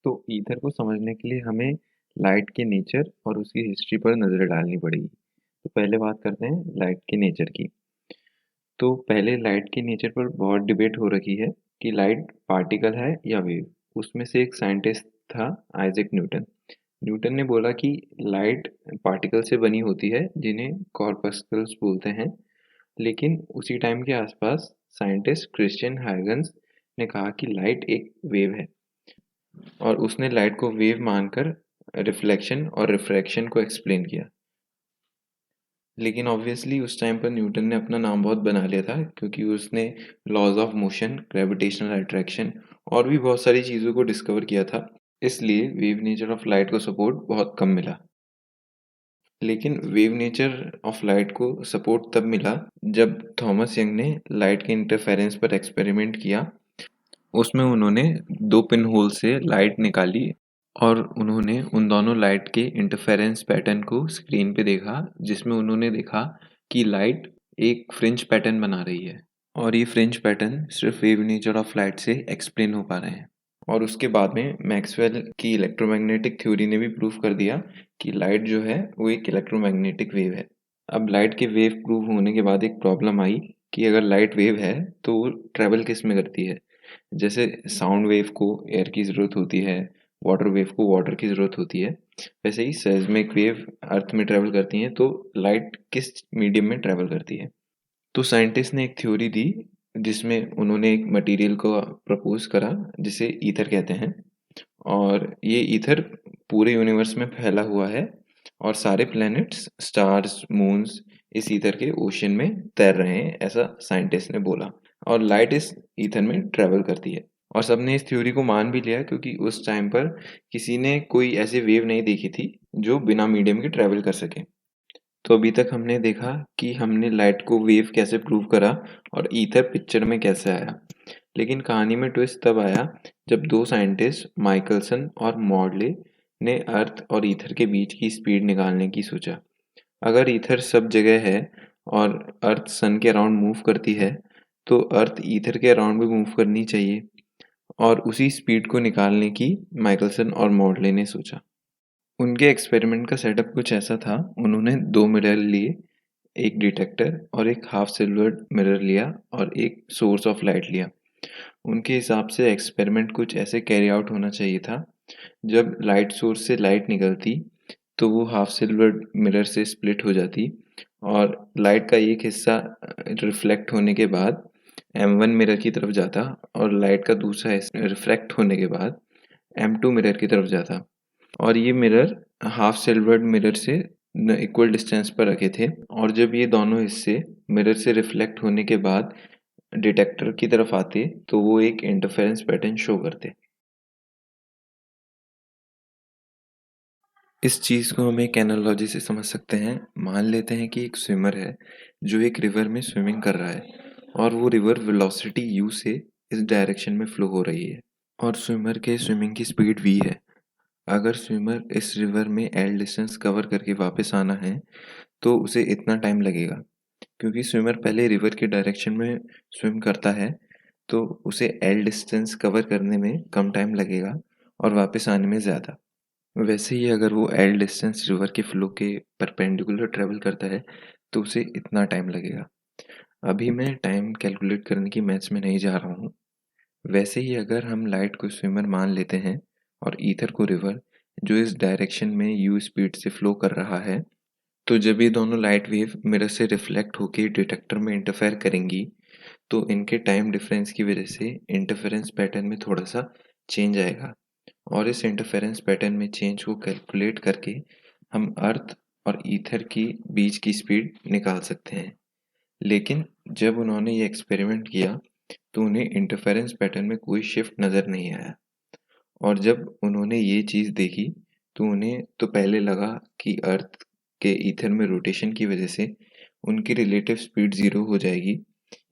तो ईथर को समझने के लिए हमें लाइट के नेचर और उसकी हिस्ट्री पर नज़र डालनी पड़ेगी। तो पहले बात करते हैं लाइट के नेचर की। तो पहले लाइट के नेचर पर बहुत डिबेट हो रखी है कि लाइट पार्टिकल है या वेव। उसमें से एक साइंटिस्ट था आइजैक न्यूटन। न्यूटन ने बोला कि लाइट पार्टिकल से बनी होती है जिन्हें कॉर्पस्कल्स बोलते हैं। लेकिन उसी टाइम के आसपास साइंटिस्ट क्रिश्चियन हाइगन्स ने कहा कि लाइट एक वेव है और उसने लाइट को वेव मानकर रिफ्लेक्शन और रिफ्रैक्शन को एक्सप्लेन किया। लेकिन ऑब्वियसली उस टाइम पर न्यूटन ने अपना नाम बहुत बना लिया था क्योंकि उसने laws of motion, gravitational attraction और भी बहुत सारी चीज़ों को डिस्कवर किया था। इसलिए वेव नेचर ऑफ लाइट को सपोर्ट बहुत कम मिला। लेकिन वेव नेचर ऑफ लाइट को सपोर्ट तब मिला जब थॉमस यंग ने लाइट के इंटरफेरेंस पर एक्सपेरिमेंट किया। उसमें उन्होंने दो पिन होल से लाइट निकाली और उन्होंने उन दोनों लाइट के इंटरफेरेंस पैटर्न को स्क्रीन पे देखा, जिसमें उन्होंने देखा कि लाइट एक फ्रिंज पैटर्न बना रही है और ये फ्रिंज पैटर्न सिर्फ वेव नेचर ऑफ लाइट से एक्सप्लेन हो पा रहे हैं। और उसके बाद में मैक्सवेल की इलेक्ट्रोमैग्नेटिक थ्योरी ने भी प्रूव कर दिया कि लाइट जो है वो एक इलेक्ट्रोमैग्नेटिक वेव है। अब लाइट के वेव प्रूव होने के बाद एक प्रॉब्लम आई कि अगर लाइट वेव है तो वो ट्रैवल किस में करती है। जैसे साउंड वेव को एयर की ज़रूरत होती है, वाटर वेव को वाटर की ज़रूरत होती है, वैसे ही सेismic वेव अर्थ में ट्रैवल करती हैं, तो लाइट किस मीडियम में ट्रैवल करती है। तो साइंटिस्ट ने एक थ्योरी दी जिसमें उन्होंने एक मटेरियल को प्रपोज करा जिसे ईथर कहते हैं। और ये ईथर पूरे यूनिवर्स में फैला हुआ है और सारे प्लैनेट्स, स्टार्स, मून्स इस ईथर के ओशन में तैर रहे हैं, ऐसा साइंटिस्ट ने बोला। और लाइट इस ईथर में ट्रैवल करती है और सबने इस थ्योरी को मान भी लिया क्योंकि उस टाइम पर किसी ने कोई ऐसी वेव नहीं देखी थी जो बिना मीडियम के ट्रैवल कर सके। तो अभी तक हमने देखा कि हमने लाइट को वेव कैसे प्रूव करा और ईथर पिक्चर में कैसे आया। लेकिन कहानी में ट्विस्ट तब आया जब दो साइंटिस्ट माइकलसन और मॉडले ने अर्थ और ईथर के बीच की स्पीड निकालने की सोचा। अगर ईथर सब जगह है और अर्थ सन के अराउंड मूव करती है तो अर्थ ईथर के अराउंड भी मूव करनी चाहिए और उसी स्पीड को निकालने की माइकलसन और मॉडले ने सोचा। उनके एक्सपेरिमेंट का सेटअप कुछ ऐसा था। उन्होंने दो मिरर लिए, एक डिटेक्टर और एक हाफ सिल्वर्ड मिरर लिया और एक सोर्स ऑफ लाइट लिया। उनके हिसाब से एक्सपेरिमेंट कुछ ऐसे कैरी आउट होना चाहिए था, जब लाइट सोर्स से लाइट निकलती तो वो हाफ सिल्वर्ड मिरर से स्प्लिट हो जाती और लाइट का एक हिस्सा रिफ्लेक्ट होने के बाद M1 मिरर की तरफ जाता और लाइट का दूसरा हिस्सा रिफ्लेक्ट होने के बाद M2 मिरर की तरफ जाता। और ये मिरर हाफ सिल्वर्ड मिरर से इक्वल डिस्टेंस पर रखे थे और जब ये दोनों हिस्से मिरर से रिफ्लेक्ट होने के बाद डिटेक्टर की तरफ आते तो वो एक इंटरफेरेंस पैटर्न शो करते। इस चीज़ को हम एक एनालॉजी से समझ सकते हैं। मान लेते हैं कि एक स्विमर है जो एक रिवर में स्विमिंग कर रहा है और वो रिवर वेलोसिटी u से इस डायरेक्शन में फ्लो हो रही है और स्विमर के स्विमिंग की स्पीड v है। अगर स्विमर इस रिवर में एल डिस्टेंस कवर करके वापस आना है तो उसे इतना टाइम लगेगा। क्योंकि स्विमर पहले रिवर के डायरेक्शन में स्विम करता है तो उसे एल डिस्टेंस कवर करने में कम टाइम लगेगा और वापस आने में ज़्यादा। वैसे ही अगर वो एल डिस्टेंस रिवर के फ्लो के परपेंडिकुलर ट्रेवल करता है तो उसे इतना टाइम लगेगा। अभी मैं टाइम कैलकुलेट करने की मैथ्स में नहीं जा रहा हूँ। वैसे ही अगर हम लाइट को स्विमर मान लेते हैं और ईथर को रिवर जो इस डायरेक्शन में u स्पीड से फ्लो कर रहा है, तो जब ये दोनों लाइट वेव मिरर से रिफ्लेक्ट होकर डिटेक्टर में इंटरफेयर करेंगी तो इनके टाइम डिफरेंस की वजह से इंटरफेरेंस पैटर्न में थोड़ा सा चेंज आएगा और इस इंटरफेरेंस पैटर्न में चेंज को कैलकुलेट करके हम अर्थ और ईथर की बीच की स्पीड निकाल सकते हैं। लेकिन जब उन्होंने ये एक्सपेरिमेंट किया तो उन्हें इंटरफेरेंस पैटर्न में कोई शिफ्ट नज़र नहीं आया और जब उन्होंने ये चीज़ देखी तो उन्हें तो पहले लगा कि अर्थ के ईथर में रोटेशन की वजह से उनकी रिलेटिव स्पीड ज़ीरो हो जाएगी,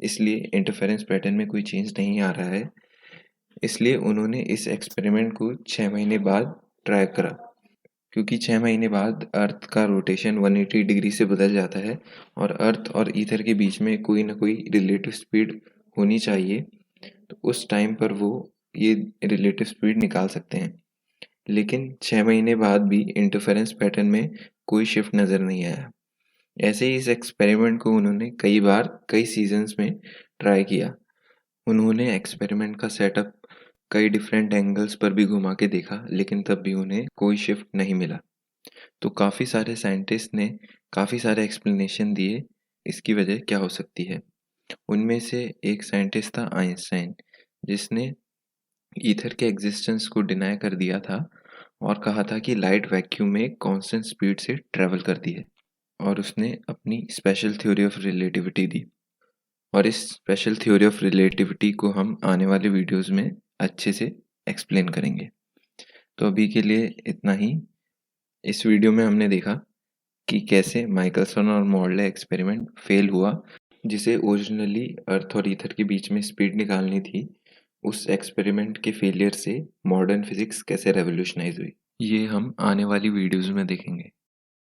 इसलिए इंटरफेरेंस पैटर्न में कोई चेंज नहीं आ रहा है। इसलिए उन्होंने इस एक्सपेरिमेंट को 6 महीने बाद ट्राई करा क्योंकि 6 महीने बाद अर्थ का रोटेशन 180 डिग्री से बदल जाता है और अर्थ और ईथर के बीच में कोई ना कोई रिलेटिव स्पीड होनी चाहिए। तो उस टाइम पर वो ये रिलेटिव स्पीड निकाल सकते हैं। लेकिन 6 महीने बाद भी इंटरफेरेंस पैटर्न में कोई शिफ्ट नज़र नहीं आया। ऐसे ही इस एक्सपेरिमेंट को उन्होंने कई बार कई सीजन्स में ट्राई किया। उन्होंने एक्सपेरिमेंट का सेटअप कई डिफरेंट एंगल्स पर भी घुमा के देखा, लेकिन तब भी उन्हें कोई शिफ्ट नहीं मिला। तो काफ़ी सारे साइंटिस्ट ने काफ़ी सारे एक्सप्लेनेशन दिए इसकी वजह क्या हो सकती है। उनमें से एक साइंटिस्ट था आइंस्टाइन, जिसने ईथर के एग्जिस्टेंस को डिनाई कर दिया था और कहा था कि लाइट वैक्यूम में कांस्टेंट स्पीड से ट्रैवल करती है, और उसने अपनी स्पेशल थ्योरी ऑफ रिलेटिविटी दी। और इस स्पेशल थ्योरी ऑफ रिलेटिविटी को हम आने वाले वीडियोस में अच्छे से एक्सप्लेन करेंगे। तो अभी के लिए इतना ही। इस वीडियो में हमने देखा कि कैसे माइकलसन और मॉर्ले एक्सपेरिमेंट फेल हुआ, जिसे ओरिजिनली अर्थ और ईथर के बीच में स्पीड निकालनी थी। उस एक्सपेरिमेंट के फेलियर से मॉडर्न फिजिक्स कैसे रेवोल्यूशनाइज हुई, ये हम आने वाली वीडियोस में देखेंगे।